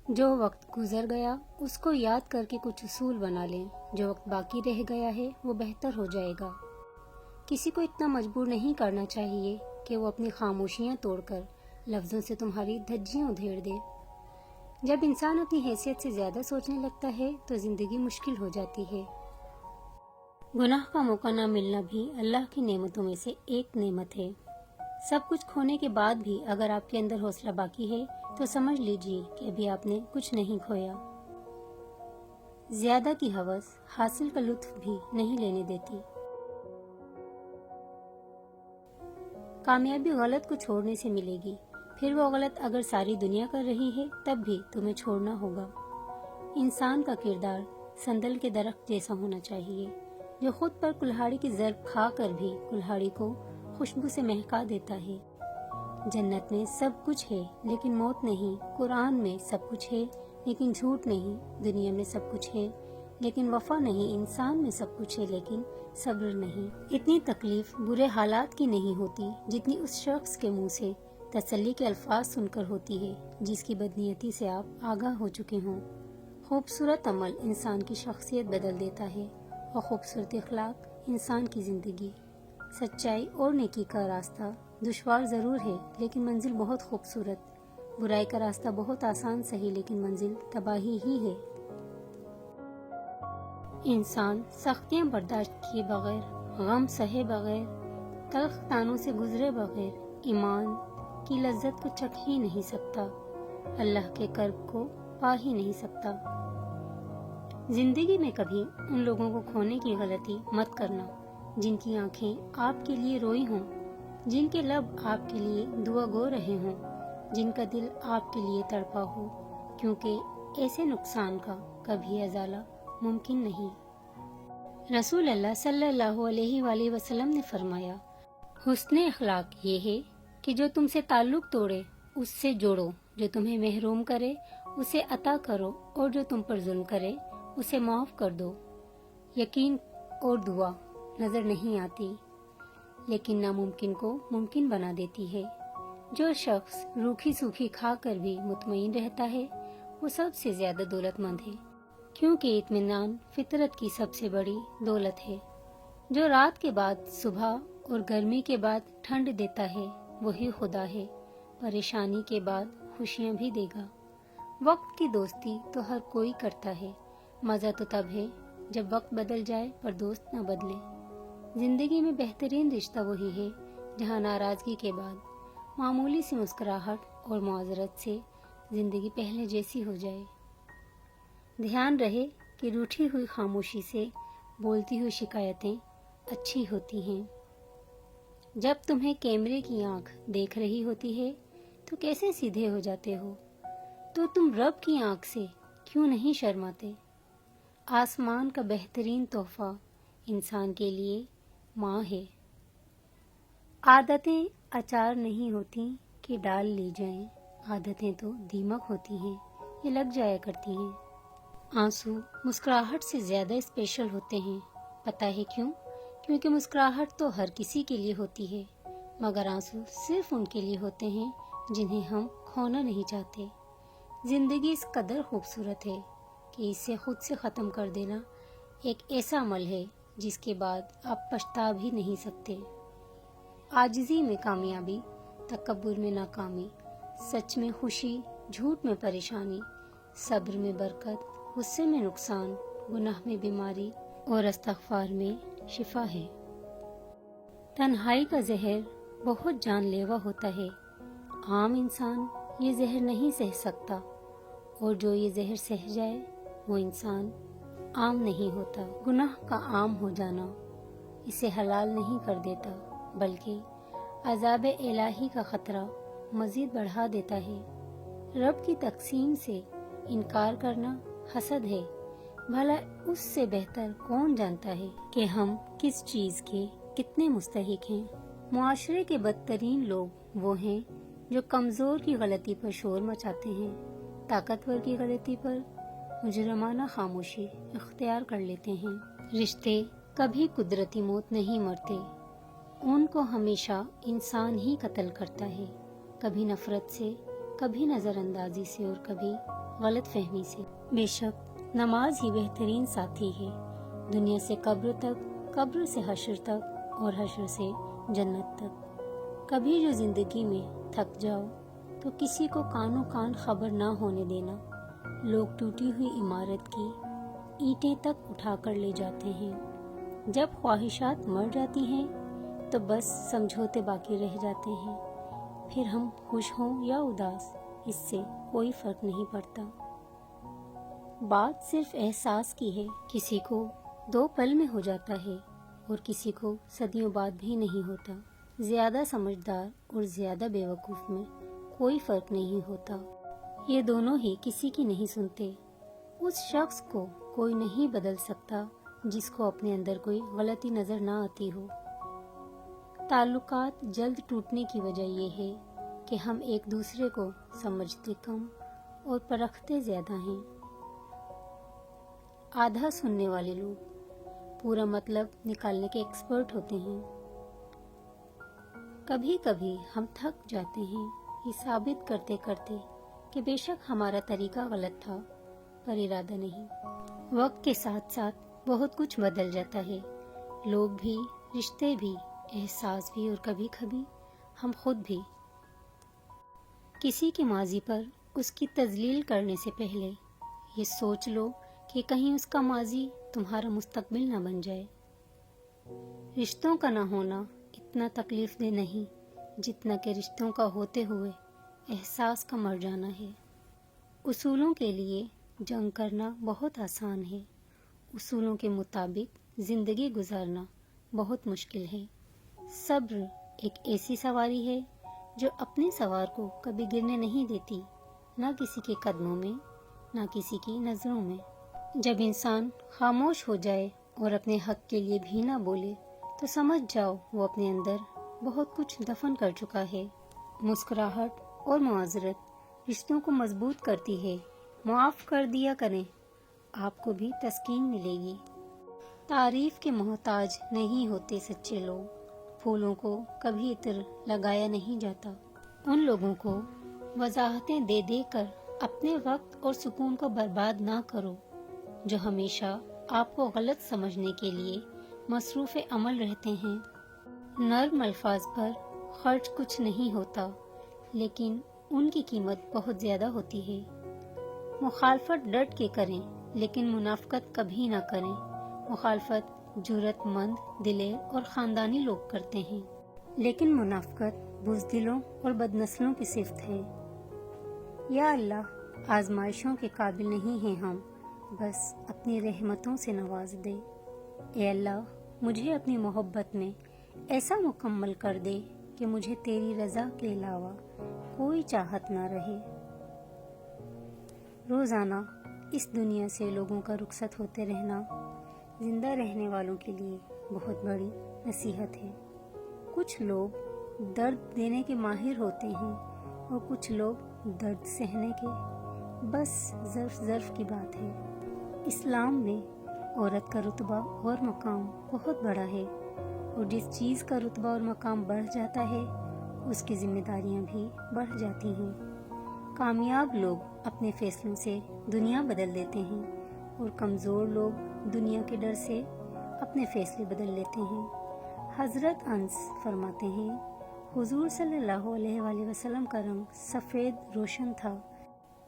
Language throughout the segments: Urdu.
جو وقت گزر گیا اس کو یاد کر کے کچھ اصول بنا لیں. جو وقت باقی رہ گیا ہے وہ بہتر ہو جائے گا. کسی کو اتنا مجبور نہیں کرنا چاہیے کہ وہ اپنی خاموشیاں توڑ کر لفظوں سے تمہاری دھجیاں ادھیڑ دے. جب انسان اپنی حیثیت سے زیادہ سوچنے لگتا ہے تو زندگی مشکل ہو جاتی ہے. گناہ کا موقع نہ ملنا بھی اللہ کی نعمتوں میں سے ایک نعمت ہے. سب کچھ کھونے کے بعد بھی اگر آپ کے اندر حوصلہ باقی ہے تو سمجھ لیجئے کہ ابھی آپ نے کچھ نہیں کھویا. زیادہ کی ہوس حاصل کا لطف بھی نہیں لینے دیتی. کامیابی غلط کو چھوڑنے سے ملے گی. پھر وہ غلط اگر ساری دنیا کر رہی ہے تب بھی تمہیں چھوڑنا ہوگا. انسان کا کردار سندل کے درخت جیسا ہونا چاہیے جو خود پر کلہاڑی کی ضرب کھا کر بھی کلہاڑی کو خوشبو سے مہکا دیتا ہے. جنت میں سب کچھ ہے لیکن موت نہیں. قرآن میں سب کچھ ہے لیکن جھوٹ نہیں. دنیا میں سب کچھ ہے لیکن وفا نہیں. انسان میں سب کچھ ہے لیکن صبر نہیں. اتنی تکلیف برے حالات کی نہیں ہوتی جتنی اس شخص کے منہ سے تسلی کے الفاظ سن کر ہوتی ہے جس کی بدنیتی سے آپ آگاہ ہو چکے ہوں. خوبصورت عمل انسان کی شخصیت بدل دیتا ہے اور خوبصورت اخلاق انسان کی زندگی. سچائی اور نیکی کا راستہ دشوار ضرور ہے لیکن منزل بہت خوبصورت. برائی کا راستہ بہت آسان سہی لیکن منزل تباہی ہی ہے. انسان سختیاں برداشت کیے بغیر، غم سہے بغیر، تلخ تانوں سے گزرے بغیر ایمان کی لذت کو چکھ ہی نہیں سکتا، اللہ کے کرب کو پا ہی نہیں سکتا. زندگی میں کبھی ان لوگوں کو کھونے کی غلطی مت کرنا جن کی آنکھیں آپ کے لیے روئی ہوں، جن کے لب آپ کے لیے دعا گو رہے ہوں، جن کا دل آپ کے لیے تڑپا ہو، کیونکہ ایسے نقصان کا کبھی ازالہ ممکن نہیں. رسول اللہ صلی اللہ علیہ وآلہ وسلم نے فرمایا، حسن اخلاق یہ ہے کہ جو تم سے تعلق توڑے اس سے جوڑو، جو تمہیں محروم کرے اسے عطا کرو اور جو تم پر ظلم کرے اسے معاف کر دو. یقین اور دعا نظر نہیں آتی لیکن ناممکن کو ممکن بنا دیتی ہے. جو شخص روکھی سوکھی کھا کر بھی مطمئن رہتا ہے وہ سب سے زیادہ دولت مند ہے، کیونکہ اطمینان فطرت کی سب سے بڑی دولت ہے. جو رات کے بعد صبح اور گرمی کے بعد ٹھنڈ دیتا ہے وہی خدا ہے. پریشانی کے بعد خوشیاں بھی دے گا. وقت کی دوستی تو ہر کوئی کرتا ہے، مزہ تو تب ہے جب وقت بدل جائے پر دوست نہ بدلے. زندگی میں بہترین رشتہ وہی ہے جہاں ناراضگی کے بعد معمولی سی مسکراہٹ اور معذرت سے زندگی پہلے جیسی ہو جائے. دھیان رہے کہ روٹھی ہوئی خاموشی سے بولتی ہوئی شکایتیں اچھی ہوتی ہیں. جب تمہیں کیمرے کی آنکھ دیکھ رہی ہوتی ہے تو کیسے سیدھے ہو جاتے ہو؟ تو تم رب کی آنکھ سے کیوں نہیں شرماتے؟ آسمان کا بہترین تحفہ انسان کے لیے ماں ہے. عادتیں اچار نہیں ہوتی کہ ڈال لی جائیں، عادتیں تو دیمک ہوتی ہیں، یہ لگ جایا کرتی ہیں. آنسو مسکراہٹ سے زیادہ اسپیشل ہوتے ہیں. پتہ ہے کیوں؟ کیونکہ مسکراہٹ تو ہر کسی کے لیے ہوتی ہے مگر آنسو صرف ان کے لیے ہوتے ہیں جنہیں ہم کھونا نہیں چاہتے. زندگی اس قدر خوبصورت ہے کہ اسے خود سے ختم کر دینا ایک ایسا عمل ہے جس کے بعد آپ پچھتا بھی نہیں سکتے. عاجزی میں کامیابی، تکبر میں ناکامی، سچ میں خوشی، جھوٹ میں پریشانی، صبر میں برکت، غصے میں نقصان، گناہ میں بیماری اور استغفار میں شفا ہے. تنہائی کا زہر بہت جان لیوا ہوتا ہے. عام انسان یہ زہر نہیں سہ سکتا اور جو یہ زہر سہ جائے وہ انسان عام نہیں ہوتا. گناہ کا عام ہو جانا اسے حلال نہیں کر دیتا بلکہ عذاب الہی کا خطرہ مزید بڑھا دیتا ہے. رب کی تقسیم سے انکار کرنا حسد ہے. بھلا اس سے بہتر کون جانتا ہے کہ ہم کس چیز کے کتنے مستحق ہیں؟ معاشرے کے بدترین لوگ وہ ہیں جو کمزور کی غلطی پر شور مچاتے ہیں، طاقتور کی غلطی پر مجرمانہ خاموشی اختیار کر لیتے ہیں. رشتے کبھی قدرتی موت نہیں مرتے، ان کو ہمیشہ انسان ہی قتل کرتا ہے، کبھی نفرت سے، کبھی نظر اندازی سے اور کبھی غلط فہمی سے۔ بے شک نماز ہی بہترین ساتھی ہے، دنیا سے قبر تک، قبر سے حشر تک اور حشر سے جنت تک۔ کبھی جو زندگی میں تھک جاؤ تو کسی کو کانوں کان خبر نہ ہونے دینا۔ لوگ ٹوٹی ہوئی عمارت کی اینٹیں تک اٹھا کر لے جاتے ہیں، جب خواہشات مر جاتی ہیں تو بس سمجھوتے باقی رہ جاتے ہیں، پھر ہم خوش ہوں یا اداس اس سے کوئی فرق نہیں پڑتا۔ بات صرف احساس کی ہے، کسی کو 2 پل میں ہو جاتا ہے اور کسی کو صدیوں بعد بھی نہیں ہوتا۔ زیادہ سمجھدار اور زیادہ بیوقوف میں کوئی فرق نہیں ہوتا، یہ دونوں ہی کسی کی نہیں سنتے۔ اس شخص کو کوئی نہیں بدل سکتا جس کو اپنے اندر کوئی غلطی نظر نہ آتی ہو۔ تعلقات جلد ٹوٹنے کی وجہ یہ ہے کہ ہم ایک دوسرے کو سمجھتے کم اور پرکھتے زیادہ ہیں۔ آدھا سننے والے لوگ پورا مطلب نکالنے کے ایکسپرٹ ہوتے ہیں۔ کبھی کبھی ہم تھک جاتے ہیں یہ ثابت کرتے کرتے کہ بے شک ہمارا طریقہ غلط تھا پر ارادہ نہیں۔ وقت کے ساتھ ساتھ بہت کچھ بدل جاتا ہے، لوگ بھی، رشتے بھی، احساس بھی اور کبھی کبھی ہم خود بھی۔ کسی کے ماضی پر اس کی تذلیل کرنے سے پہلے یہ سوچ لو کہ کہیں اس کا ماضی تمہارا مستقبل نہ بن جائے۔ رشتوں کا نہ ہونا اتنا تکلیف دہ نہیں جتنا کہ رشتوں کا ہوتے ہوئے احساس کا مر جانا ہے۔ اصولوں کے لیے جنگ کرنا بہت آسان ہے، اصولوں کے مطابق زندگی گزارنا بہت مشکل ہے۔ صبر ایک ایسی سواری ہے جو اپنے سوار کو کبھی گرنے نہیں دیتی، نہ کسی کے قدموں میں، نہ کسی کی نظروں میں۔ جب انسان خاموش ہو جائے اور اپنے حق کے لیے بھی نہ بولے تو سمجھ جاؤ وہ اپنے اندر بہت کچھ دفن کر چکا ہے۔ مسکراہٹ اور معذرت رشتوں کو مضبوط کرتی ہے۔ معاف کر دیا کریں، آپ کو بھی تسکین ملے گی۔ تعریف کے محتاج نہیں ہوتے سچے لوگ، پھولوں کو کبھی عطر لگایا نہیں جاتا۔ ان لوگوں کو وضاحتیں دے دے کر اپنے وقت اور سکون کو برباد نہ کرو جو ہمیشہ آپ کو غلط سمجھنے کے لیے مصروف عمل رہتے ہیں۔ نرم الفاظ پر خرچ کچھ نہیں ہوتا، لیکن ان کی قیمت بہت زیادہ ہوتی ہے۔ مخالفت ڈٹ کے کریں لیکن منافقت کبھی نہ کریں۔ مخالفت جرأت مند، دلیر اور خاندانی لوگ کرتے ہیں، لیکن منافقت بزدلوں اور بدنسلوں کی صفت ہے۔ یا اللہ، آزمائشوں کے قابل نہیں ہیں ہم، بس اپنی رحمتوں سے نواز دے۔ اے اللہ، مجھے اپنی محبت میں ایسا مکمل کر دے کہ مجھے تیری رضا کے علاوہ کوئی چاہت نہ رہے۔ روزانہ اس دنیا سے لوگوں کا رخصت ہوتے رہنا زندہ رہنے والوں کے لیے بہت بڑی نصیحت ہے۔ کچھ لوگ درد دینے کے ماہر ہوتے ہیں اور کچھ لوگ درد سہنے کے، بس ظرف کی بات ہے۔ اسلام میں عورت کا رتبہ اور مقام بہت بڑا ہے، اور جس چیز کا رتبہ اور مقام بڑھ جاتا ہے اس کی ذمہ داریاں بھی بڑھ جاتی ہیں۔ کامیاب لوگ اپنے فیصلوں سے دنیا بدل دیتے ہیں اور کمزور لوگ دنیا کے ڈر سے اپنے فیصلے بدل لیتے ہیں۔ حضرت انس فرماتے ہیں، حضور صلی اللہ علیہ وآلہ وسلم کا رنگ سفید روشن تھا،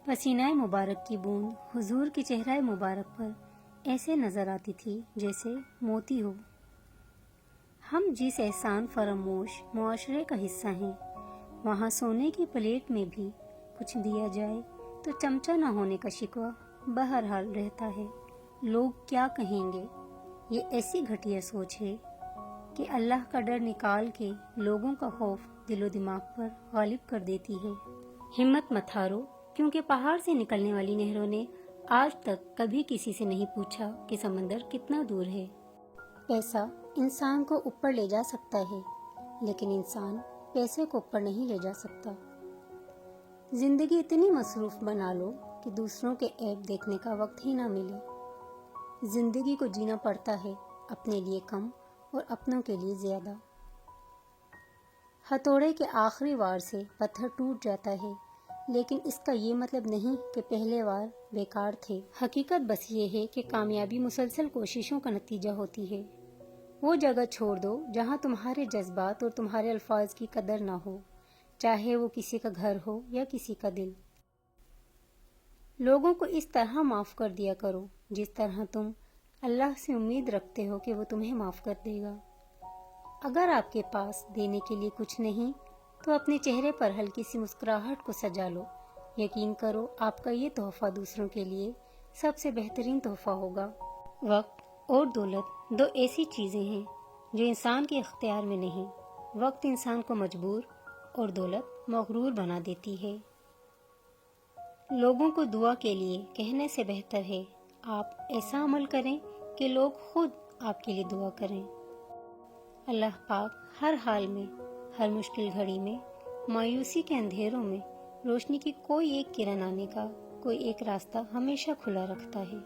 پسینہ مبارک کی بوند حضور کے چہرہ مبارک پر ایسے نظر آتی تھی جیسے موتی ہو۔ ہم جس احسان فراموش معاشرے کا حصہ ہیں، وہاں سونے کی پلیٹ میں بھی کچھ دیا جائے تو چمچہ نہ ہونے کا شکوہ بہرحال رہتا ہے۔ لوگ کیا کہیں گے، یہ ایسی گھٹیا سوچ ہے کہ اللہ کا ڈر نکال کے لوگوں کا خوف دل و دماغ پر غالب کر دیتی ہے۔ ہمت مت ہارو، کیونکہ پہاڑ سے نکلنے والی نہروں نے آج تک کبھی کسی سے نہیں پوچھا کہ سمندر کتنا دور ہے۔ پیسہ انسان کو اوپر لے جا سکتا ہے، لیکن انسان پیسے کو اوپر نہیں لے جا سکتا۔ زندگی اتنی مصروف بنا لو کہ دوسروں کے عیب دیکھنے کا وقت ہی نہ ملے۔ زندگی کو جینا پڑتا ہے اپنے لیے کم اور اپنوں کے لیے زیادہ۔ ہتھوڑے کے آخری وار سے پتھر ٹوٹ جاتا ہے، لیکن اس کا یہ مطلب نہیں کہ پہلے وار بیکار تھے۔ حقیقت بس یہ ہے کہ کامیابی مسلسل کوششوں کا نتیجہ ہوتی ہے۔ وہ جگہ چھوڑ دو جہاں تمہارے جذبات اور تمہارے الفاظ کی قدر نہ ہو، چاہے وہ کسی کا گھر ہو یا کسی کا دل۔ لوگوں کو اس طرح معاف کر دیا کرو جس طرح تم اللہ سے امید رکھتے ہو کہ وہ تمہیں معاف کر دے گا۔ اگر آپ کے پاس دینے کے لیے کچھ نہیں تو اپنے چہرے پر ہلکی سی مسکراہٹ کو سجا لو۔ یقین کرو آپ کا یہ تحفہ دوسروں کے لیے سب سے بہترین تحفہ ہوگا۔ وقت اور دولت دو ایسی چیزیں ہیں جو انسان کے اختیار میں نہیں۔ وقت انسان کو مجبور اور دولت مغرور بنا دیتی ہے۔ لوگوں کو دعا کے لیے کہنے سے بہتر ہے آپ ایسا عمل کریں کہ لوگ خود آپ کے لیے دعا کریں۔ اللہ پاک ہر حال میں، ہر مشکل گھڑی میں، مایوسی کے اندھیروں میں روشنی کی کوئی ایک کرن آنے کا کوئی ایک راستہ ہمیشہ کھلا رکھتا ہے۔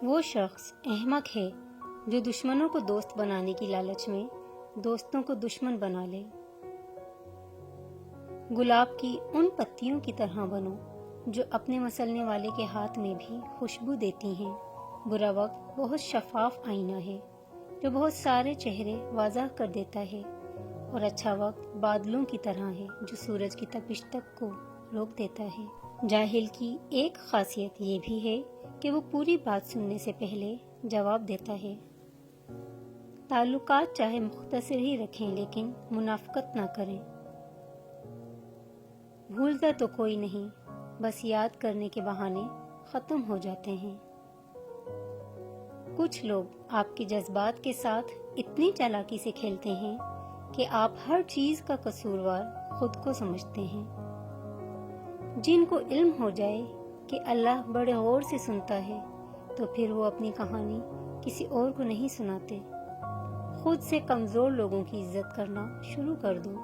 وہ شخص احمق ہے جو دشمنوں کو دوست بنانے کی لالچ میں دوستوں کو دشمن بنا لے۔ گلاب کی ان پتیوں کی طرح بنو جو اپنے مسلنے والے کے ہاتھ میں بھی خوشبو دیتی ہیں۔ برا وقت بہت شفاف آئینہ ہے جو بہت سارے چہرے واضح کر دیتا ہے، اور اچھا وقت بادلوں کی طرح ہے جو سورج کی تپش تک کو روک دیتا ہے۔ جاہل کی ایک خاصیت یہ بھی ہے کہ وہ پوری بات سننے سے پہلے جواب دیتا ہے۔ تعلقات چاہے مختصر ہی رکھیں لیکن منافقت نہ کریں۔ بھولتا تو کوئی نہیں، بس یاد کرنے کے بہانے ختم ہو جاتے ہیں۔ کچھ لوگ آپ کے جذبات کے ساتھ اتنی چالاکی سے کھیلتے ہیں کہ آپ ہر چیز کا قصوروار خود کو سمجھتے ہیں۔ جن کو علم ہو جائے کہ اللہ بڑے غور سے سنتا ہے تو پھر وہ اپنی کہانی کسی اور کو نہیں سناتے۔ خود سے کمزور لوگوں کی عزت کرنا شروع کر دو،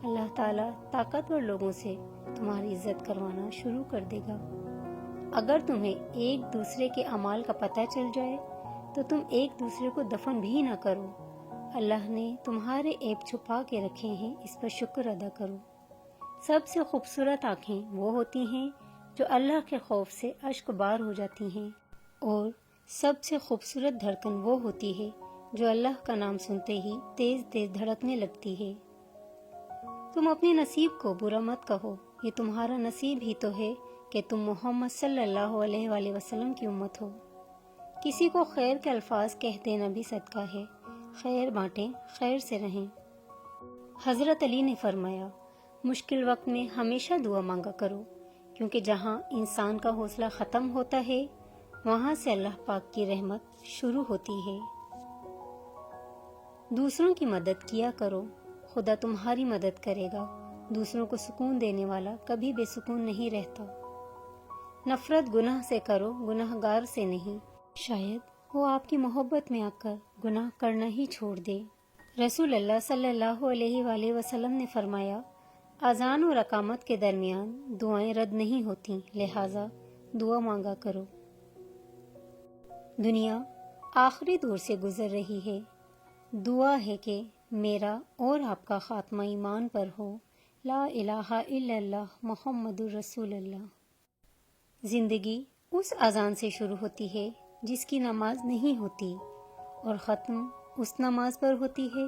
اللہ تعالیٰ طاقتور لوگوں سے تمہاری عزت کروانا شروع کر دے گا۔ اگر تمہیں ایک دوسرے کے اعمال کا پتہ چل جائے تو تم ایک دوسرے کو دفن بھی نہ کرو۔ اللہ نے تمہارے عیب چھپا کے رکھے ہیں، اس پر شکر ادا کرو۔ سب سے خوبصورت آنکھیں وہ ہوتی ہیں جو اللہ کے خوف سے اشک بار ہو جاتی ہیں، اور سب سے خوبصورت دھڑکن وہ ہوتی ہے جو اللہ کا نام سنتے ہی تیز تیز دھڑکنے لگتی ہے۔ تم اپنے نصیب کو برا مت کہو، یہ تمہارا نصیب ہی تو ہے کہ تم محمد صلی اللہ علیہ وآلہ وسلم کی امت ہو۔ کسی کو خیر کے الفاظ کہہ دینا بھی صدقہ ہے۔ خیر بانٹیں، خیر سے رہیں۔ حضرت علی نے فرمایا، مشکل وقت میں ہمیشہ دعا مانگا کرو، کیونکہ جہاں انسان کا حوصلہ ختم ہوتا ہے وہاں سے اللہ پاک کی رحمت شروع ہوتی ہے۔ دوسروں کی مدد کیا کرو، خدا تمہاری مدد کرے گا۔ دوسروں کو سکون دینے والا کبھی بے سکون نہیں رہتا۔ نفرت گناہ سے کرو، گناہ گار سے نہیں، شاید وہ آپ کی محبت میں آ کر گناہ کرنا ہی چھوڑ دے۔ رسول اللہ صلی اللہ علیہ وآلہ وسلم نے فرمایا، اذان اور اقامت کے درمیان دعائیں رد نہیں ہوتی، لہٰذا دعا مانگا کرو۔ دنیا آخری دور سے گزر رہی ہے، دعا ہے کہ میرا اور آپ کا خاتمہ ایمان پر ہو، لا الہ الا اللہ محمد الرسول اللہ۔ زندگی اس اذان سے شروع ہوتی ہے جس کی نماز نہیں ہوتی، اور ختم اس نماز پر ہوتی ہے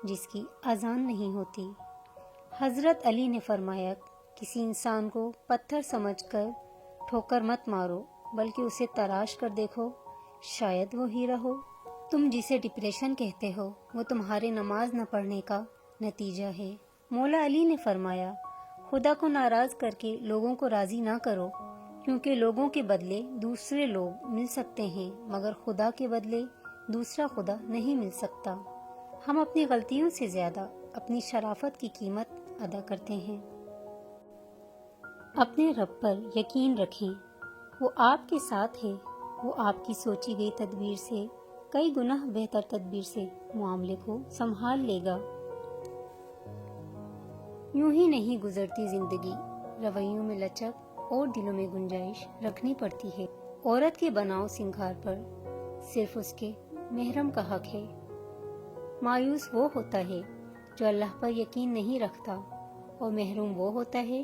جس کی اذان نہیں ہوتی۔ حضرت علی نے فرمایا، کسی انسان کو پتھر سمجھ کر ٹھوکر مت مارو، بلکہ اسے تراش کر دیکھو، شاید وہ ہیرا ہو۔ تم جسے ڈپریشن کہتے ہو وہ تمہارے نماز نہ پڑھنے کا نتیجہ ہے۔ مولا علی نے فرمایا، خدا کو ناراض کر کے لوگوں کو راضی نہ کرو، کیونکہ لوگوں کے بدلے دوسرے لوگ مل سکتے ہیں مگر خدا کے بدلے دوسرا خدا نہیں مل سکتا۔ ہم اپنی غلطیوں سے زیادہ اپنی شرافت کی قیمت ادا کرتے ہیں۔ اپنے رب پر یقین رکھیں، وہ آپ کے ساتھ ہے، وہ آپ کی سوچی گئی تدبیر سے کئی گنا بہتر تدبیر سے معاملے کو سنبھال لے گا۔ یوں ہی نہیں گزرتی زندگی، رویوں میں لچک اور دلوں میں گنجائش رکھنی پڑتی ہے۔ عورت کے بناؤ سنگھار پر صرف اس کے محرم کا حق ہے۔ مایوس وہ ہوتا ہے جو اللہ پر یقین نہیں رکھتا، اور محروم وہ ہوتا ہے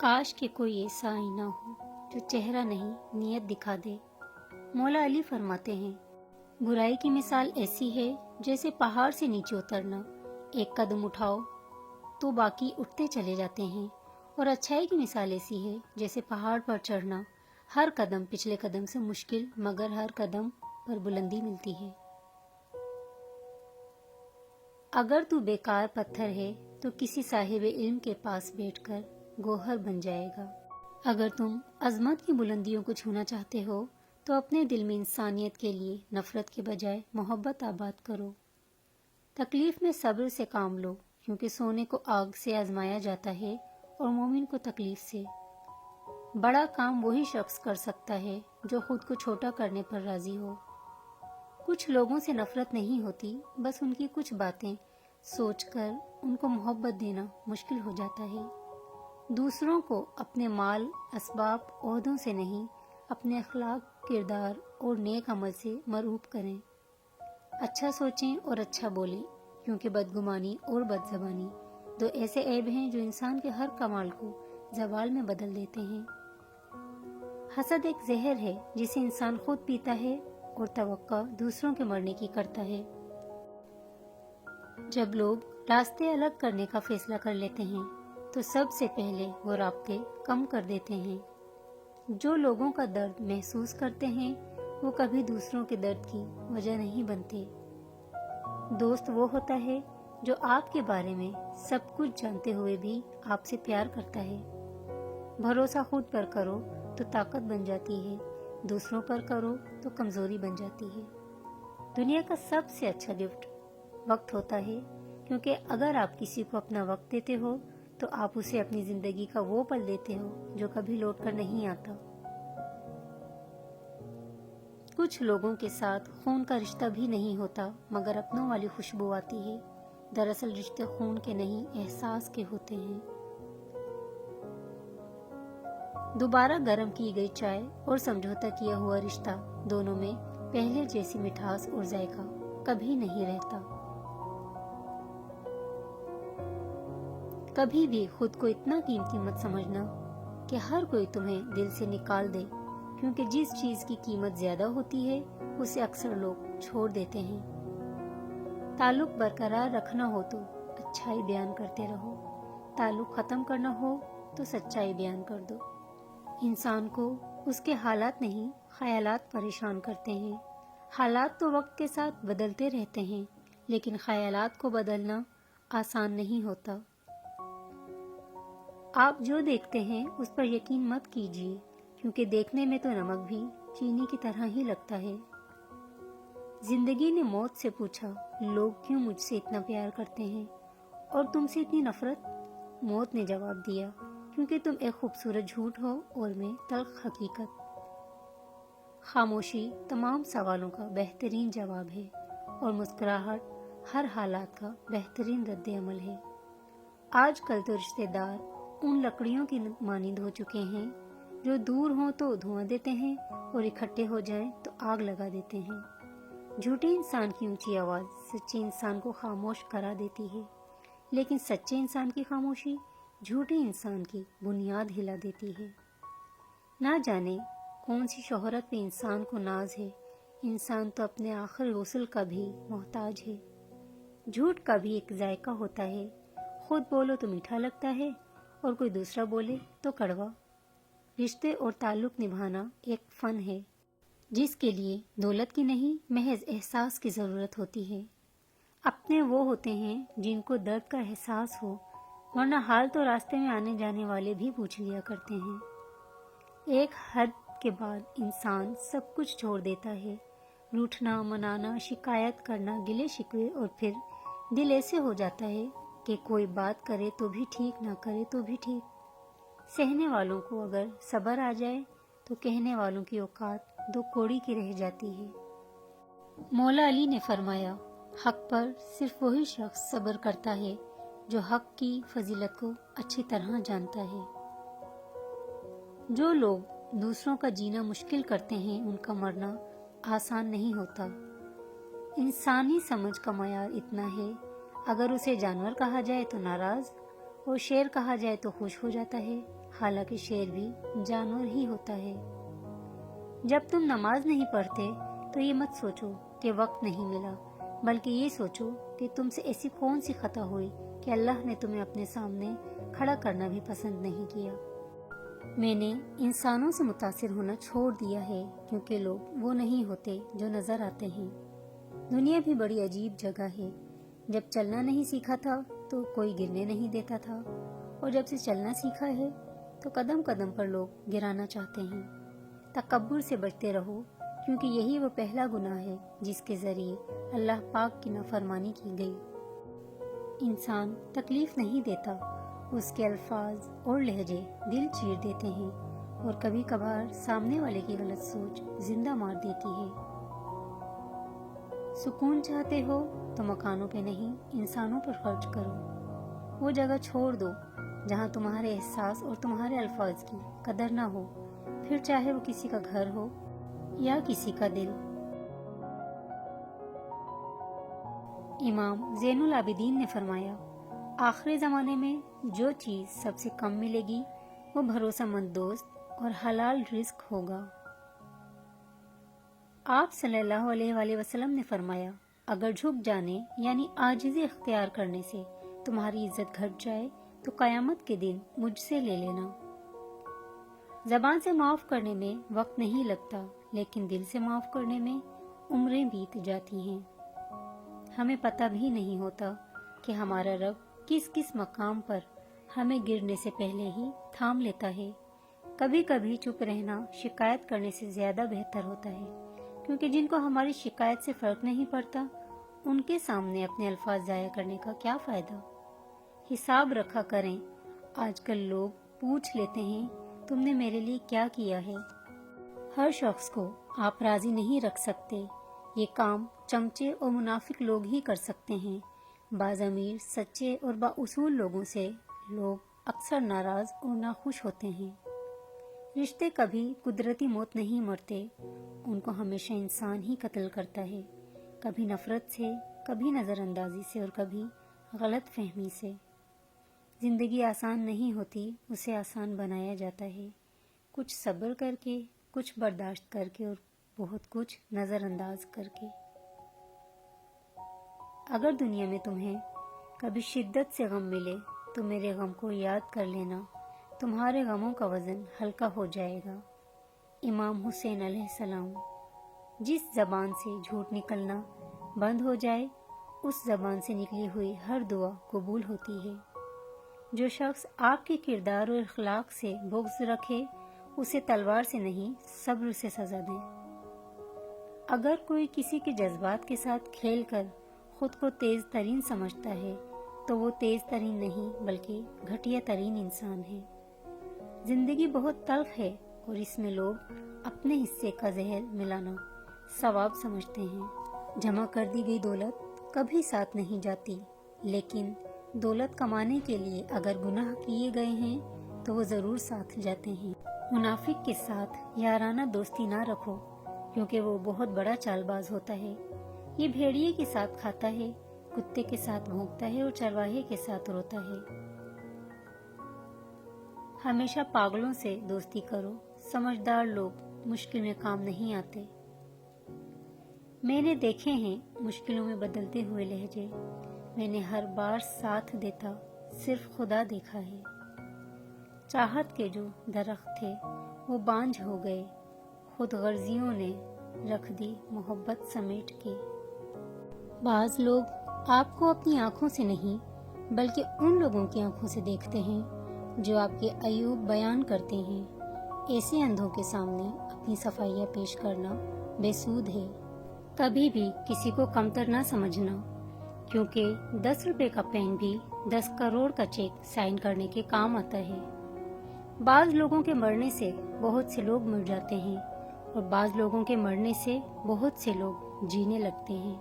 کاش کہ کوئی ایسا آئینہ ہو جو چہرہ نہیں نیت دکھا دے۔ مولا علی فرماتے ہیں، برائی کی مثال ایسی ہے جیسے پہاڑ سے نیچے اترنا، ایک قدم اٹھاؤ تو باقی اٹھتے چلے جاتے ہیں، اور اچھائی کی مثال ایسی ہے جیسے پہاڑ پر چڑھنا، ہر قدم پچھلے قدم سے مشکل مگر ہر قدم پر بلندی ملتی ہے۔ اگر تو بیکار پتھر ہے تو کسی صاحب علم کے پاس بیٹھ کر گوہر بن جائے گا۔ اگر تم عظمت کی بلندیوں کو چھونا چاہتے ہو تو اپنے دل میں انسانیت کے لیے نفرت کے بجائے محبت آباد کرو۔ تکلیف میں صبر سے کام لو، کیونکہ سونے کو آگ سے آزمایا جاتا ہے اور مومن کو تکلیف سے۔ بڑا کام وہی شخص کر سکتا ہے جو خود کو چھوٹا کرنے پر راضی ہو۔ کچھ لوگوں سے نفرت نہیں ہوتی، بس ان کی کچھ باتیں سوچ کر ان کو محبت دینا مشکل ہو جاتا ہے۔ دوسروں کو اپنے مال، اسباب، عہدوں سے نہیں، اپنے اخلاق، کردار اور نیک عمل سے مرعوب کریں۔ اچھا سوچیں اور اچھا بولیں، کیونکہ بدگمانی اور بد زبانی دو ایسے عیب ہیں جو انسان کے ہر کمال کو زوال میں بدل دیتے ہیں۔ حسد ایک زہر ہے جسے انسان خود پیتا ہے اور توقع دوسروں کے مرنے کی کرتا ہے۔ جب لوگ راستے الگ کرنے کا فیصلہ کر لیتے ہیں تو سب سے پہلے وہ رابطے کم کر دیتے ہیں۔ جو لوگوں کا درد محسوس کرتے ہیں وہ کبھی دوسروں کے درد کی وجہ نہیں بنتے۔ دوست وہ ہوتا ہے جو آپ کے بارے میں سب کچھ جانتے ہوئے بھی آپ سے پیار کرتا ہے۔ بھروسہ خود پر کرو تو طاقت بن جاتی ہے، دوسروں پر کرو تو کمزوری بن جاتی ہے۔ دنیا کا سب سے اچھا گفٹ وقت ہوتا ہے، کیونکہ اگر آپ کسی کو اپنا وقت دیتے ہو تو آپ اسے اپنی زندگی کا وہ پل دیتے ہو جو کبھی لوٹ کر نہیں آتا۔ کچھ لوگوں کے ساتھ خون کا رشتہ بھی نہیں ہوتا مگر اپنوں والی خوشبو آتی ہے۔ دراصل رشتے خون کے نہیں، احساس کے ہوتے ہیں۔ دوبارہ گرم کی گئی چائے اور سمجھوتہ کیا ہوا رشتہ، دونوں میں پہلے جیسی مٹھاس اور ذائقہ کبھی نہیں رہتا۔ کبھی بھی خود کو اتنا قیمتی مت سمجھنا کہ ہر کوئی تمہیں دل سے نکال دے، کیونکہ جس چیز کی قیمت زیادہ ہوتی ہے اسے اکثر لوگ چھوڑ دیتے ہیں۔ تعلق برقرار رکھنا ہو تو اچھائی بیان کرتے رہو، تعلق ختم کرنا ہو تو سچائی بیان کر دو۔ انسان کو اس کے حالات نہیں، خیالات پریشان کرتے ہیں۔ حالات تو وقت کے ساتھ بدلتے رہتے ہیں، لیکن خیالات کو بدلنا آسان نہیں ہوتا۔ آپ جو دیکھتے ہیں اس پر یقین مت کیجیے، کیونکہ دیکھنے میں تو نمک بھی چینی کی طرح ہی لگتا ہے۔ زندگی نے موت سے پوچھا، لوگ کیوں مجھ سے اتنا پیار کرتے ہیں اور تم سے اتنی نفرت؟ موت نے جواب دیا، کیونکہ تم ایک خوبصورت جھوٹ ہو اور میں تلخ حقیقت۔ خاموشی تمام سوالوں کا بہترین جواب ہے، اور مسکراہٹ ہر حالات کا بہترین رد عمل ہے۔ آج کل تو رشتہ دار ان لکڑیوں کی مانند ہو چکے ہیں جو دور ہوں تو دھواں دیتے ہیں اور اکٹھے ہو جائیں تو آگ لگا دیتے ہیں۔ جھوٹے انسان کی اونچی آواز سچے انسان کو خاموش کرا دیتی ہے، لیکن سچے انسان کی خاموشی جھوٹے انسان کی بنیاد ہلا دیتی ہے۔ نہ جانے کون سی شہرت پہ انسان کو ناز ہے، انسان تو اپنے آخر غسل کا بھی محتاج ہے۔ جھوٹ کا بھی ایک ذائقہ ہوتا ہے، خود بولو تو میٹھا لگتا ہے اور کوئی دوسرا بولے تو کڑوا۔ رشتے اور تعلق نبھانا ایک فن ہے جس کے لیے دولت کی نہیں، محض احساس کی ضرورت ہوتی ہے۔ اپنے وہ ہوتے ہیں جن کو درد کا احساس ہو، ورنہ حال تو راستے میں آنے جانے والے بھی پوچھ لیا کرتے ہیں۔ ایک حد کے بعد انسان سب کچھ چھوڑ دیتا ہے، روٹھنا، منانا، شکایت کرنا، گلے شکوے، اور پھر دل ایسے ہو جاتا ہے کہ کوئی بات کرے تو بھی ٹھیک، نہ کرے تو بھی ٹھیک۔ سہنے والوں کو اگر صبر آ جائے تو کہنے والوں کی اوقات دو کوڑی کی رہ جاتی ہے۔ مولا علی نے فرمایا، حق پر صرف وہی شخص صبر کرتا ہے جو حق کی فضیلت کو اچھی طرح جانتا ہے۔ جو لوگ دوسروں کا جینا مشکل کرتے ہیں ان کا مرنا آسان نہیں ہوتا۔ انسانی سمجھ کا معیار اتنا ہے، اگر اسے جانور کہا جائے تو ناراض اور شیر کہا جائے تو خوش ہو جاتا ہے۔ حالانکہ شیر بھی جانور ہی ہوتا ہے۔ جب تم نماز نہیں پڑھتے تو یہ مت سوچو کہ وقت نہیں ملا، بلکہ یہ سوچو کہ تم سے ایسی کون سی خطا ہوئی کہ اللہ نے تمہیں اپنے سامنے کھڑا کرنا بھی پسند نہیں کیا۔ میں نے انسانوں سے متاثر ہونا چھوڑ دیا ہے، کیونکہ لوگ وہ نہیں ہوتے جو نظر آتے ہیں۔ دنیا بھی بڑی عجیب جگہ ہے۔ جب چلنا نہیں سیکھا تھا تو کوئی گرنے نہیں دیتا تھا، اور جب سے چلنا سیکھا ہے تو قدم قدم پر لوگ گرانا چاہتے ہیں۔ تکبر سے بچتے رہو، کیونکہ یہی وہ پہلا گناہ ہے جس کے ذریعے اللہ پاک کی نافرمانی کی گئی۔ انسان تکلیف نہیں دیتا، اس کے الفاظ اور لہجے دل چیر دیتے ہیں، اور کبھی کبھار سامنے والے کی غلط سوچ زندہ مار دیتی ہے۔ سکون چاہتے ہو تو مکانوں پہ نہیں، انسانوں پر خرچ کرو۔ وہ جگہ چھوڑ دو جہاں تمہارے احساس اور تمہارے الفاظ کی قدر نہ ہو، پھر چاہے وہ کسی کا گھر ہو یا کسی کا دل۔ امام زین العابدین نے فرمایا، آخری زمانے میں جو چیز سب سے کم ملے گی وہ بھروسہ مند دوست اور حلال رزق ہوگا۔ آپ صلی اللہ علیہ وآلہ وسلم نے فرمایا، اگر جھک جانے یعنی عاجزی اختیار کرنے سے تمہاری عزت گھٹ جائے تو قیامت کے دن مجھ سے لے لینا۔ زبان سے معاف کرنے میں وقت نہیں لگتا، لیکن دل سے معاف کرنے میں عمریں بیت جاتی ہیں۔ ہمیں پتہ بھی نہیں ہوتا کہ ہمارا رب کس کس مقام پر ہمیں گرنے سے پہلے ہی تھام لیتا ہے۔ کبھی کبھی چپ رہنا شکایت کرنے سے زیادہ بہتر ہوتا ہے، کیونکہ جن کو ہماری شکایت سے فرق نہیں پڑتا ان کے سامنے اپنے الفاظ ضائع کرنے کا کیا فائدہ۔ حساب رکھا کریں۔ آج کل لوگ پوچھ لیتے ہیں، تم نے میرے لیے کیا کیا ہے؟ ہر شخص کو آپ راضی نہیں رکھ سکتے۔ یہ کام چمچے اور منافق لوگ ہی کر سکتے ہیں۔ بعض امیر، سچے اور بااصول لوگوں سے لوگ اکثر ناراض اور ناخوش ہوتے ہیں۔ رشتے کبھی قدرتی موت نہیں مرتے، ان کو ہمیشہ انسان ہی قتل کرتا ہے، کبھی نفرت سے، کبھی نظر اندازی سے اور کبھی غلط فہمی سے۔ زندگی آسان نہیں ہوتی، اسے آسان بنایا جاتا ہے، کچھ صبر کر کے، کچھ برداشت کر کے اور بہت کچھ نظر انداز کر کے۔ اگر دنیا میں تمہیں کبھی شدت سے غم ملے تو میرے غم کو یاد کر لینا، تمہارے غموں کا وزن ہلکا ہو جائے گا۔ امام حسین علیہ السلام۔ جس زبان سے جھوٹ نکلنا بند ہو جائے، اس زبان سے نکلی ہوئی ہر دعا قبول ہوتی ہے۔ جو شخص آپ کے کردار اور اخلاق سے بغض رکھے، اسے تلوار سے نہیں صبر سے سزا دیں۔ اگر کوئی کسی کے جذبات کے ساتھ کھیل کر خود کو تیز ترین سمجھتا ہے تو وہ تیز ترین نہیں بلکہ گھٹیا ترین انسان ہے۔ زندگی بہت تلخ ہے اور اس میں لوگ اپنے حصے کا زہر ملانا ثواب سمجھتے ہیں۔ جمع کر دی گئی دولت کبھی ساتھ نہیں جاتی، لیکن دولت کمانے کے لیے اگر گناہ کیے گئے ہیں تو وہ ضرور ساتھ جاتے ہیں۔ منافق کے ساتھ یارانہ دوستی نہ رکھو، کیونکہ وہ بہت بڑا چال باز ہوتا ہے۔ یہ بھیڑیے کے ساتھ کھاتا ہے، کتے کے ساتھ بھونکتا ہے اور چرواہے کے ساتھ روتا ہے۔ ہمیشہ پاگلوں سے دوستی کرو، سمجھدار لوگ مشکل میں کام نہیں آتے۔ میں نے دیکھے ہیں مشکلوں میں بدلتے ہوئے لہجے، میں نے ہر بار ساتھ دیتا صرف خدا دیکھا ہے۔ چاہت کے جو درخت تھے وہ بانجھ ہو گئے، خود غرضیوں نے رکھ دی محبت سمیٹ کے۔ بعض لوگ آپ کو اپنی آنکھوں سے نہیں بلکہ ان لوگوں کی آنکھوں سے دیکھتے ہیں جو آپ کے عیوب بیان کرتے ہیں۔ ایسے اندھوں کے سامنے اپنی صفائیاں پیش کرنا بے سود ہے۔ کبھی بھی کسی کو کمتر نہ سمجھنا، کیونکہ 10 روپے کا پین بھی 10 کروڑ کا چیک سائن کرنے کے کام آتا ہے۔ بعض لوگوں کے مرنے سے بہت سے لوگ مر جاتے ہیں اور بعض لوگوں کے مرنے سے بہت سے لوگ جینے لگتے ہیں۔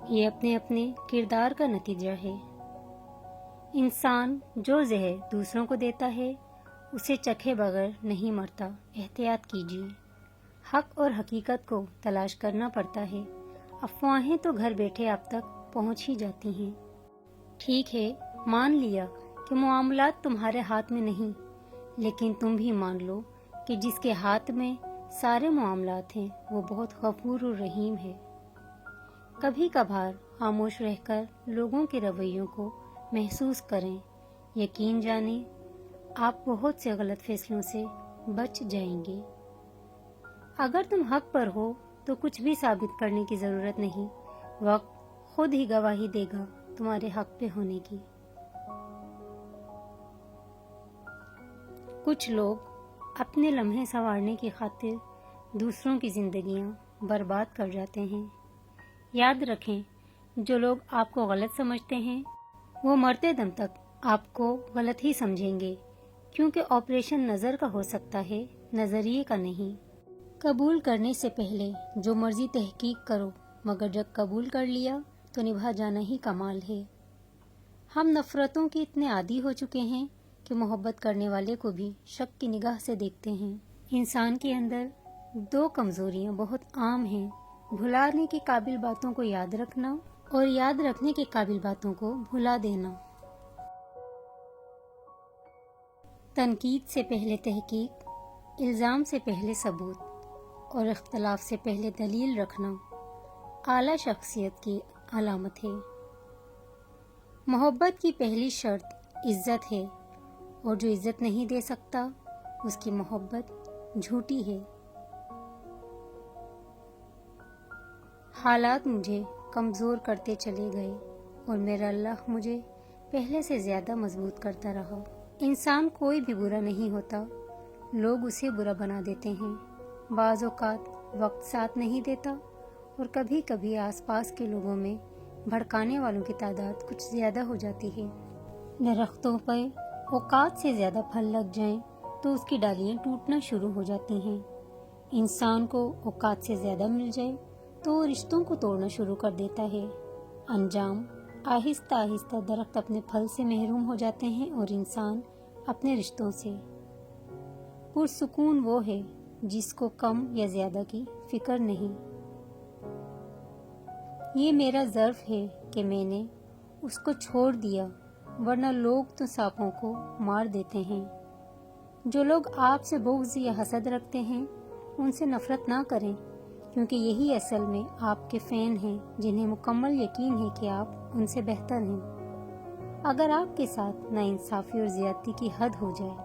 یہ اپنے اپنے کردار کا نتیجہ ہے۔ انسان جو زہر دوسروں کو دیتا ہے اسے چکھے بغیر نہیں مرتا۔ احتیاط کیجیے۔ حق اور حقیقت کو تلاش کرنا پڑتا ہے، افواہیں تو گھر بیٹھے آپ تک پہنچ ہی جاتی ہیں۔ ٹھیک ہے، مان لیا کہ معاملات تمہارے ہاتھ میں نہیں، لیکن تم بھی مان لو کہ جس کے ہاتھ میں سارے معاملات ہیں وہ بہت غفور و رحیم ہے۔ کبھی کبھار خاموش رہ کر لوگوں کے رویوں کو محسوس کریں، یقین جانیں آپ بہت سے غلط فیصلوں سے بچ جائیں گے۔ اگر تم حق پر ہو تو کچھ بھی ثابت کرنے کی ضرورت نہیں، وقت خود ہی گواہی دے گا تمہارے حق پہ ہونے کی۔ کچھ لوگ اپنے لمحے سنوارنے کی خاطر دوسروں کی زندگیاں برباد کر جاتے ہیں۔ یاد رکھیں، جو لوگ آپ کو غلط سمجھتے ہیں وہ مرتے دم تک آپ کو غلط ہی سمجھیں گے، کیونکہ آپریشن نظر کا ہو سکتا ہے، نظریے کا نہیں۔ قبول کرنے سے پہلے جو مرضی تحقیق کرو، مگر جب قبول کر لیا تو نبھا جانا ہی کمال ہے۔ ہم نفرتوں کے اتنے عادی ہو چکے ہیں کہ محبت کرنے والے کو بھی شک کی نگاہ سے دیکھتے ہیں۔ انسان کے اندر دو کمزوریاں بہت عام ہیں، بھلانے کے قابل باتوں کو یاد رکھنا اور یاد رکھنے کے قابل باتوں کو بھلا دینا۔ تنقید سے پہلے تحقیق، الزام سے پہلے ثبوت اور اختلاف سے پہلے دلیل رکھنا اعلیٰ شخصیت کی علامت ہے۔ محبت کی پہلی شرط عزت ہے، اور جو عزت نہیں دے سکتا اس کی محبت جھوٹی ہے۔ حالات مجھے کمزور کرتے چلے گئے اور میرا اللہ مجھے پہلے سے زیادہ مضبوط کرتا رہا۔ انسان کوئی بھی برا نہیں ہوتا، لوگ اسے برا بنا دیتے ہیں۔ بعض اوقات وقت ساتھ نہیں دیتا اور کبھی کبھی آس پاس کے لوگوں میں بھڑکانے والوں کی تعداد کچھ زیادہ ہو جاتی ہے۔ درختوں پر اوقات سے زیادہ پھل لگ جائیں تو اس کی ڈالیاں ٹوٹنا شروع ہو جاتی ہیں۔ انسان کو اوقات سے زیادہ مل جائے تو وہ رشتوں کو توڑنا شروع کر دیتا ہے۔ انجام آہستہ آہستہ درخت اپنے پھل سے محروم ہو جاتے ہیں اور انسان اپنے رشتوں سے۔ پرسکون وہ ہے جس کو کم یا زیادہ کی فکر نہیں۔ یہ میرا ظرف ہے کہ میں نے اس کو چھوڑ دیا، ورنہ لوگ تو سانپوں کو مار دیتے ہیں۔ جو لوگ آپ سے بغض یا حسد رکھتے ہیں ان سے نفرت نہ کریں، کیونکہ یہی اصل میں آپ کے فین ہیں جنہیں مکمل یقین ہے کہ آپ ان سے بہتر ہیں۔ اگر آپ کے ساتھ ناانصافی اور زیادتی کی حد ہو جائے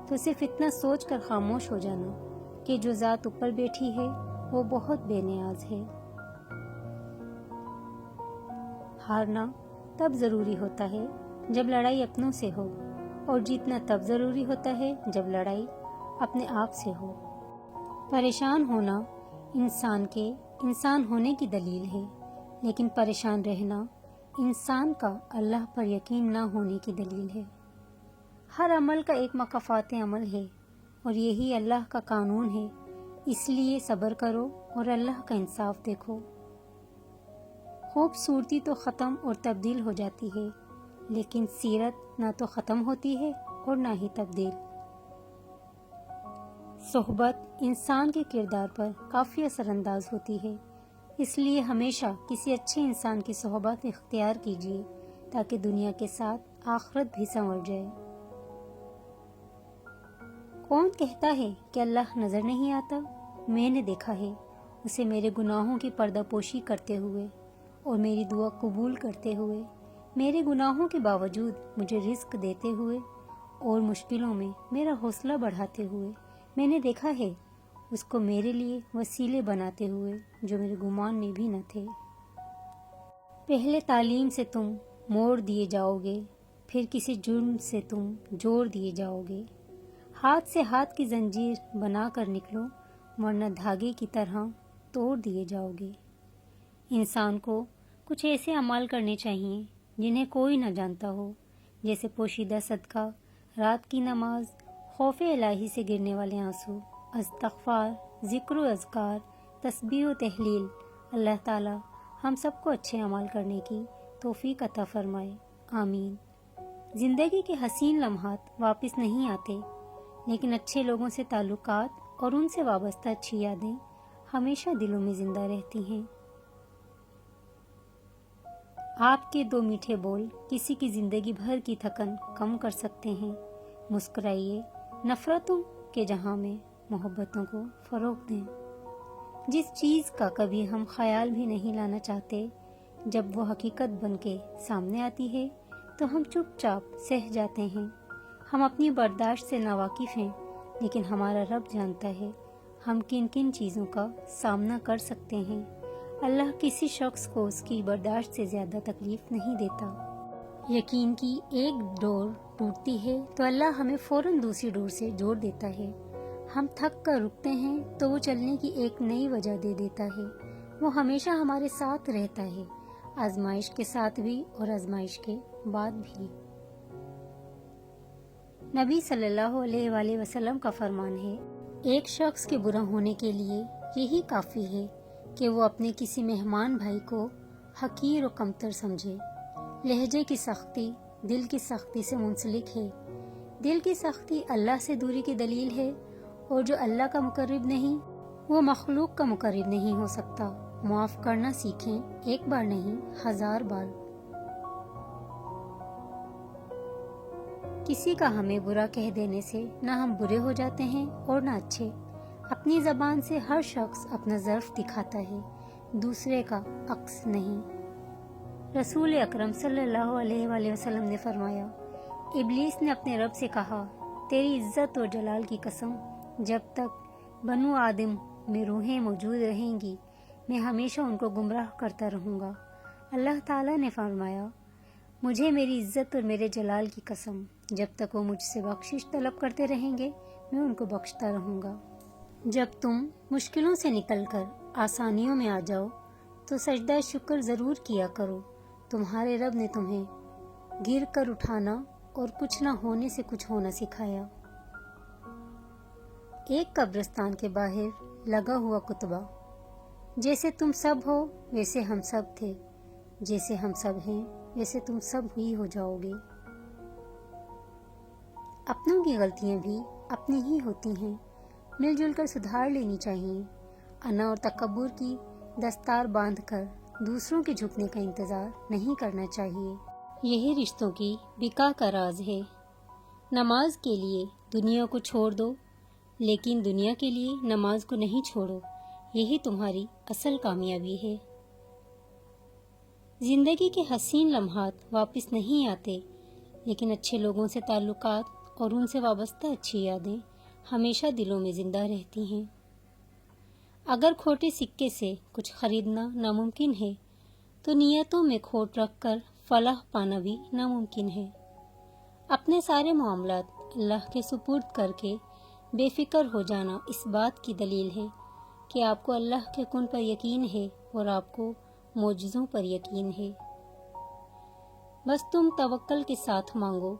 تو صرف اتنا سوچ کر خاموش ہو جانا کہ جو ذات اوپر بیٹھی ہے وہ بہت بے نیاز ہے۔ ہارنا تب ضروری ہوتا ہے جب لڑائی اپنوں سے ہو، اور جیتنا تب ضروری ہوتا ہے جب لڑائی اپنے آپ سے ہو۔ پریشان ہونا انسان کے انسان ہونے کی دلیل ہے، لیکن پریشان رہنا انسان کا اللہ پر یقین نہ ہونے کی دلیل ہے۔ ہر عمل کا ایک مکافات عمل ہے اور یہی اللہ کا قانون ہے، اس لیے صبر کرو اور اللہ کا انصاف دیکھو۔ خوبصورتی تو ختم اور تبدیل ہو جاتی ہے، لیکن سیرت نہ تو ختم ہوتی ہے اور نہ ہی تبدیل۔ صحبت انسان کے کردار پر کافی اثر انداز ہوتی ہے، اس لیے ہمیشہ کسی اچھے انسان کی صحبت اختیار کیجیے تاکہ دنیا کے ساتھ آخرت بھی سنور جائے۔ کون کہتا ہے کہ اللہ نظر نہیں آتا؟ میں نے دیکھا ہے اسے میرے گناہوں کی پردہ پوشی کرتے ہوئے اور میری دعا قبول کرتے ہوئے، میرے گناہوں کے باوجود مجھے رزق دیتے ہوئے اور مشکلوں میں میرا حوصلہ بڑھاتے ہوئے۔ میں نے دیکھا ہے اس کو میرے لیے وسیلے بناتے ہوئے جو میرے گمان میں بھی نہ تھے۔ پہلے تعلیم سے تم موڑ دیے جاؤ گے، پھر کسی جرم سے تم جوڑ دیے جاؤ گے۔ ہاتھ سے ہاتھ کی زنجیر بنا کر نکلو، ورنہ دھاگے کی طرح توڑ دیے جاؤ گے۔ انسان کو کچھ ایسے اعمال کرنے چاہیے جنہیں کوئی نہ جانتا ہو، جیسے پوشیدہ صدقہ، رات کی نماز، خوف الہی سے گرنے والے آنسو، استغفار، ذکر و اذکار، تسبیح و تحلیل۔ اللہ تعالی ہم سب کو اچھے اعمال کرنے کی توفیق عطا فرمائے، آمین۔ زندگی کے حسین لمحات واپس نہیں آتے، لیکن اچھے لوگوں سے تعلقات اور ان سے وابستہ اچھی یادیں ہمیشہ دلوں میں زندہ رہتی ہیں۔ آپ کے دو میٹھے بول کسی کی زندگی بھر کی تھکن کم کر سکتے ہیں۔ مسکرائیے، نفرتوں کے جہاں میں محبتوں کو فروغ دیں۔ جس چیز کا کبھی ہم خیال بھی نہیں لانا چاہتے، جب وہ حقیقت بن کے سامنے آتی ہے تو ہم چپ چاپ سہ جاتے ہیں۔ ہم اپنی برداشت سے ناواقف ہیں، لیکن ہمارا رب جانتا ہے ہم کن کن چیزوں کا سامنا کر سکتے ہیں۔ اللہ کسی شخص کو اس کی برداشت سے زیادہ تکلیف نہیں دیتا۔ یقین کی ایک ڈور ٹوٹتی ہے تو اللہ ہمیں فوراً دوسری ڈور سے جوڑ دیتا ہے۔ ہم تھک کر رکتے ہیں تو وہ چلنے کی ایک نئی وجہ دے دیتا ہے۔ وہ ہمیشہ ہمارے ساتھ رہتا ہے، آزمائش کے ساتھ بھی اور آزمائش کے بعد بھی۔ نبی صلی اللہ علیہ وآلہ وسلم کا فرمان ہے، ایک شخص کے برا ہونے کے لیے یہی کافی ہے کہ وہ اپنے کسی مہمان بھائی کو حقیر و کمتر سمجھے۔ لہجے کی سختی دل کی سختی سے منسلک ہے۔ دل کی سختی اللہ سے دوری کی دلیل ہے، اور جو اللہ کا مقرب نہیں وہ مخلوق کا مقرب نہیں ہو سکتا۔ معاف کرنا سیکھیں، ایک بار نہیں 1000 بار۔ کسی کا ہمیں برا کہہ دینے سے نہ ہم برے ہو جاتے ہیں اور نہ اچھے۔ اپنی زبان سے ہر شخص اپنا ظرف دکھاتا ہے، دوسرے کا عکس نہیں۔ رسول اکرم صلی اللہ علیہ وآلہ وسلم نے فرمایا، ابلیس نے اپنے رب سے کہا، تیری عزت اور جلال کی قسم، جب تک بنو آدم میں روحیں موجود رہیں گی میں ہمیشہ ان کو گمراہ کرتا رہوں گا۔ اللہ تعالیٰ نے فرمایا، مجھے میری عزت اور میرے جلال کی قسم، جب تک وہ مجھ سے بخشش طلب کرتے رہیں گے میں ان کو بخشتا رہوں گا۔ جب تم مشکلوں سے نکل کر آسانیوں میں آ جاؤ تو سجدہ شکر ضرور کیا کرو۔ تمہارے رب نے تمہیں گر کر اٹھانا اور کچھ نہ ہونے سے کچھ ہونا سکھایا۔ ایک قبرستان کے باہر لگا ہوا کتبہ، جیسے تم سب ہو ویسے ہم سب تھے، جیسے ہم سب ہیں ویسے تم سب ہی ہو جاؤ گے۔ اپنوں کی غلطیاں بھی اپنی ہی ہوتی ہیں، مل جل کر سدھار لینی چاہیے۔ انا اور تکبر کی دستار باندھ کر دوسروں کے جھکنے کا انتظار نہیں کرنا چاہیے۔ یہی رشتوں کی بقا کا راز ہے۔ نماز کے لیے دنیا کو چھوڑ دو، لیکن دنیا کے لیے نماز کو نہیں چھوڑو، یہی تمہاری اصل کامیابی ہے۔ زندگی کے حسین لمحات واپس نہیں آتے، لیکن اچھے لوگوں سے تعلقات اور ان سے وابستہ اچھی یادیں ہمیشہ دلوں میں زندہ رہتی ہیں۔ اگر کھوٹے سکے سے کچھ خریدنا ناممکن ہے تو نیتوں میں کھوٹ رکھ کر فلاح پانا بھی ناممکن ہے۔ اپنے سارے معاملات اللہ کے سپرد کر کے بے فکر ہو جانا اس بات کی دلیل ہے کہ آپ کو اللہ کے کن پر یقین ہے اور آپ کو معجزوں پر یقین ہے۔ بس تم توکل کے ساتھ مانگو،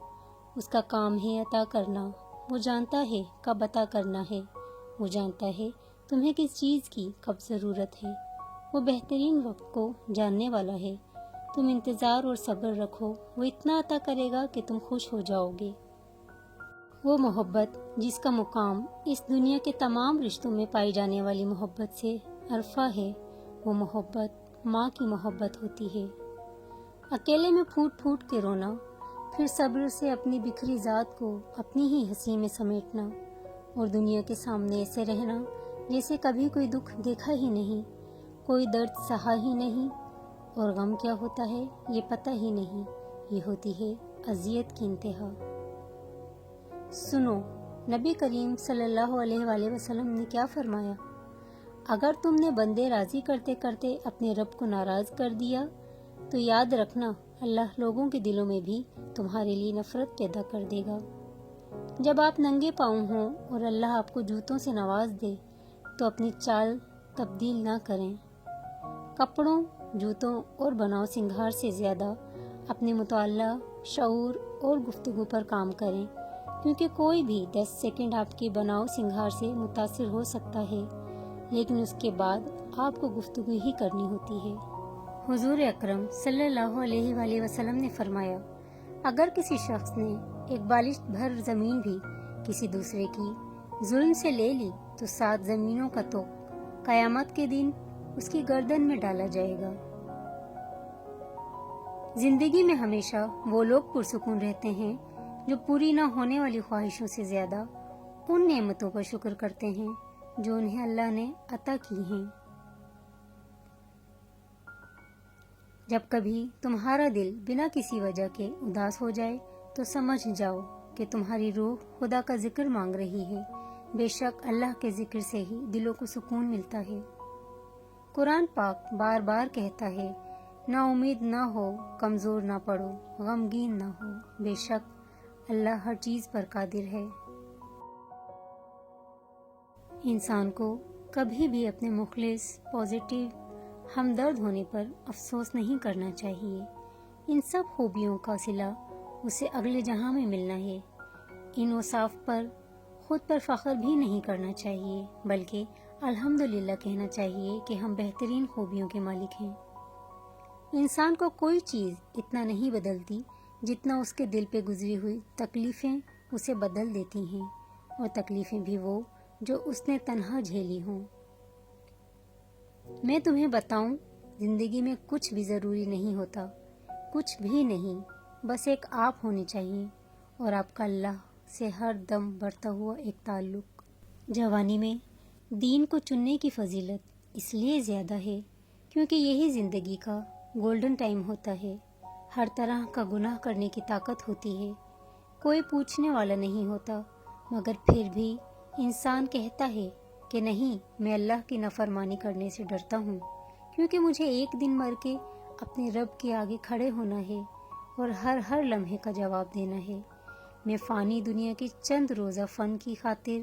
اس کا کام ہے عطا کرنا۔ وہ جانتا ہے کب عطا کرنا ہے، وہ جانتا ہے تمہیں کس چیز کی کب ضرورت ہے، وہ بہترین وقت کو جاننے والا ہے۔ تم انتظار اور صبر رکھو، وہ اتنا عطا کرے گا کہ تم خوش ہو جاؤ گے۔ وہ محبت جس کا مقام اس دنیا کے تمام رشتوں میں پائی جانے والی محبت سے عرفہ ہے، وہ محبت ماں کی محبت ہوتی ہے۔ اکیلے میں پھوٹ پھوٹ کے رونا، پھر صبر سے اپنی بکھری ذات کو اپنی ہی ہنسی میں سمیٹنا، اور دنیا کے سامنے ایسے رہنا جیسے کبھی کوئی دکھ دیکھا ہی نہیں، کوئی درد سہا ہی نہیں، اور غم کیا ہوتا ہے یہ پتہ ہی نہیں، یہ ہوتی ہے اذیت کی انتہا۔ سنو، نبی کریم صلی اللہ علیہ وآلہ وسلم نے کیا فرمایا، اگر تم نے بندے راضی کرتے کرتے اپنے رب کو ناراض کر دیا تو یاد رکھنا اللہ لوگوں کے دلوں میں بھی تمہارے لیے نفرت پیدا کر دے گا۔ جب آپ ننگے پاؤں ہوں اور اللہ آپ کو جوتوں سے نواز دے تو اپنی چال تبدیل نہ کریں۔ کپڑوں، جوتوں اور بناؤ سنگھار سے زیادہ اپنے مطالعہ، شعور اور گفتگو پر کام کریں، کیونکہ کوئی بھی 10 سیکنڈ آپ کے بناؤ سنگھار سے متاثر ہو سکتا ہے، لیکن اس کے بعد آپ کو گفتگو ہی کرنی ہوتی ہے۔ حضور اکرم صلی اللہ علیہ وآلہ وسلم نے فرمایا، اگر کسی شخص نے ایک بالشت بھر زمین بھی کسی دوسرے کی ظلم سے لے لی تو 7 زمینوں کا طوق قیامت کے دن اس کی گردن میں ڈالا جائے گا۔ زندگی میں ہمیشہ وہ لوگ پرسکون رہتے ہیں جو پوری نہ ہونے والی خواہشوں سے زیادہ ان نعمتوں کا شکر کرتے ہیں جو انہیں اللہ نے عطا کی ہیں۔ جب کبھی تمہارا دل بنا کسی وجہ کے اداس ہو جائے تو سمجھ جاؤ کہ تمہاری روح خدا کا ذکر مانگ رہی ہے۔ بے شک اللہ کے ذکر سے ہی دلوں کو سکون ملتا ہے۔ قرآن پاک بار بار کہتا ہے، نا امید نہ ہو، کمزور نہ پڑو، غمگین نہ ہو، بے شک اللہ ہر چیز پر قادر ہے۔ انسان کو کبھی بھی اپنے مخلص، پازیٹیو، ہمدرد ہونے پر افسوس نہیں کرنا چاہیے۔ ان سب خوبیوں کا صلہ اسے اگلے جہاں میں ملنا ہے۔ ان اوصاف پر خود پر فخر بھی نہیں کرنا چاہیے، بلکہ الحمدللہ کہنا چاہیے کہ ہم بہترین خوبیوں کے مالک ہیں۔ انسان کو کوئی چیز اتنا نہیں بدلتی جتنا اس کے دل پہ گزری ہوئی تکلیفیں اسے بدل دیتی ہیں، اور تکلیفیں بھی وہ جو اس نے تنہا جھیلی ہوں۔ میں تمہیں بتاؤں، زندگی میں کچھ بھی ضروری نہیں ہوتا، کچھ بھی نہیں، بس ایک آپ ہونی چاہیے، اور آپ کا اللہ سے ہر دم بڑھتا ہوا ایک تعلق۔ جوانی میں دین کو چننے کی فضیلت اس لیے زیادہ ہے کیونکہ یہی زندگی کا گولڈن ٹائم ہوتا ہے۔ ہر طرح کا گناہ کرنے کی طاقت ہوتی ہے، کوئی پوچھنے والا نہیں ہوتا، مگر پھر بھی انسان کہتا ہے کہ نہیں، میں اللہ کی نافرمانی کرنے سے ڈرتا ہوں، کیونکہ مجھے ایک دن مر کے اپنے رب کے آگے کھڑے ہونا ہے اور ہر لمحے کا جواب دینا ہے۔ میں فانی دنیا کے چند روزہ فن کی خاطر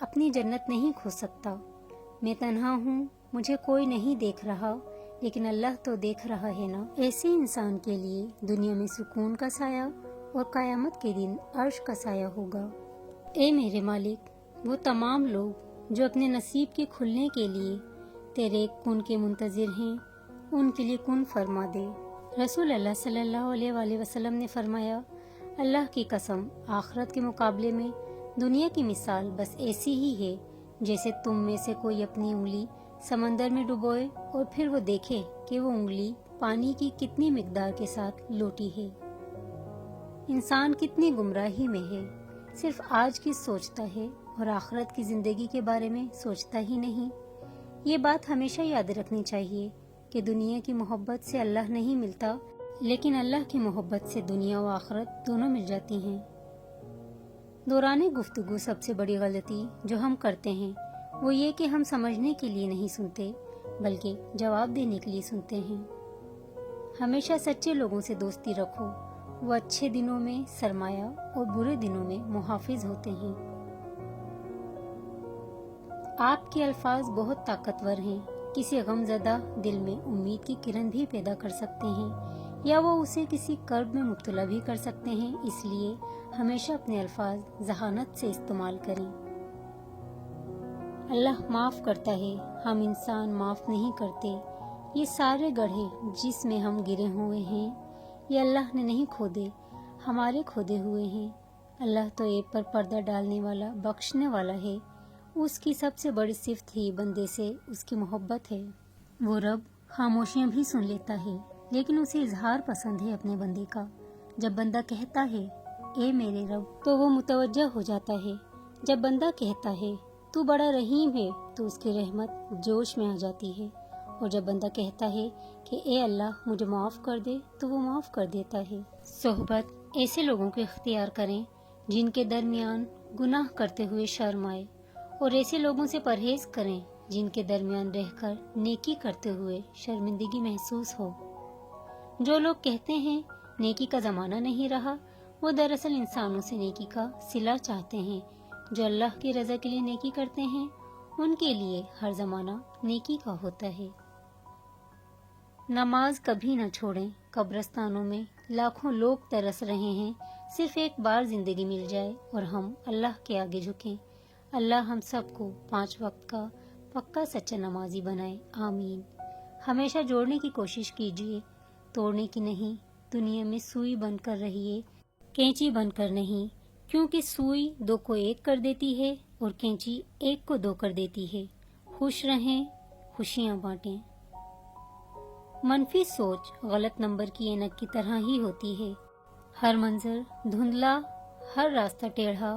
اپنی جنت نہیں کھو سکتا۔ میں تنہا ہوں، مجھے کوئی نہیں دیکھ رہا، لیکن اللہ تو دیکھ رہا ہے نا۔ ایسے انسان کے لیے دنیا میں سکون کا سایہ اور قیامت کے دن عرش کا سایہ ہوگا۔ اے میرے مالک، وہ تمام لوگ جو اپنے نصیب کے کھلنے کے لیے تیرے کن کے منتظر ہیں، ان کے لیے کن فرما دے۔ رسول اللہ صلی اللہ علیہ وآلہ وسلم نے فرمایا، اللہ کی قسم، آخرت کے مقابلے میں دنیا کی مثال بس ایسی ہی ہے جیسے تم میں سے کوئی اپنی انگلی سمندر میں ڈبوئے اور پھر وہ دیکھے کہ وہ انگلی پانی کی کتنی مقدار کے ساتھ لوٹی ہے۔ انسان کتنی گمراہی میں ہے، صرف آج کی سوچتا ہے اور آخرت کی زندگی کے بارے میں سوچتا ہی نہیں۔ یہ بات ہمیشہ یاد رکھنی چاہیے کہ دنیا کی محبت سے اللہ نہیں ملتا، لیکن اللہ کی محبت سے دنیا و آخرت دونوں مل جاتی ہیں۔ دوران گفتگو سب سے بڑی غلطی جو ہم کرتے ہیں وہ یہ کہ ہم سمجھنے کے لیے نہیں سنتے بلکہ جواب دینے کے لیے سنتے ہیں۔ ہمیشہ سچے لوگوں سے دوستی رکھو، وہ اچھے دنوں میں سرمایہ اور برے دنوں میں محافظ ہوتے ہیں۔ آپ کے الفاظ بہت طاقتور ہیں، کسی غمزدہ دل میں امید کی کرن بھی پیدا کر سکتے ہیں، یا وہ اسے کسی کرب میں مبتلا بھی کر سکتے ہیں۔ اس لیے ہمیشہ اپنے الفاظ ذہانت سے استعمال کریں۔ اللہ معاف کرتا ہے، ہم انسان معاف نہیں کرتے۔ یہ سارے گڑھے جس میں ہم گرے ہوئے ہیں، یہ اللہ نے نہیں کھودے، ہمارے کھودے ہوئے ہیں۔ اللہ تو ایپ پر پردہ ڈالنے والا، بخشنے والا ہے۔ اس کی سب سے بڑی صفت ہی بندے سے اس کی محبت ہے۔ وہ رب خاموشیاں بھی سن لیتا ہے، لیکن اسے اظہار پسند ہے اپنے بندے کا۔ جب بندہ کہتا ہے اے میرے رب تو وہ متوجہ ہو جاتا ہے۔ جب بندہ کہتا ہے تو بڑا رحیم ہے تو اس کی رحمت جوش میں آ جاتی ہے، اور جب بندہ کہتا ہے کہ اے اللہ مجھے معاف کر دے تو وہ معاف کر دیتا ہے۔ صحبت ایسے لوگوں کو اختیار کریں جن کے درمیان گناہ کرتے ہوئے شرم آئے، اور ایسے لوگوں سے پرہیز کریں جن کے درمیان رہ کر نیکی کرتے ہوئے شرمندگی محسوس ہو۔ جو لوگ کہتے ہیں نیکی کا زمانہ نہیں رہا، وہ دراصل انسانوں سے نیکی کا صلہ چاہتے ہیں۔ جو اللہ کی رضا کے لیے نیکی کرتے ہیں ان کے لیے ہر زمانہ نیکی کا ہوتا ہے۔ نماز کبھی نہ چھوڑیں، قبرستانوں میں لاکھوں لوگ ترس رہے ہیں، صرف ایک بار زندگی مل جائے اور ہم اللہ کے آگے جھکیں۔ اللہ ہم سب کو 5 وقت کا پکا سچا نمازی بنائے، آمین۔ ہمیشہ جوڑنے کی کوشش کیجیے، توڑنے کی نہیں۔ دنیا میں سوئی بن کر رہیے، کینچی بن کر نہیں، کیونکہ سوئی 2 کو 1 کر دیتی ہے اور کینچی 1 کو 2 کر دیتی ہے۔ خوش رہیں، خوشیاں بانٹیں۔ منفی سوچ غلط نمبر کی اینک کی طرح ہی ہوتی ہے۔ ہر منظر دھندلا، ہر راستہ ٹیڑھا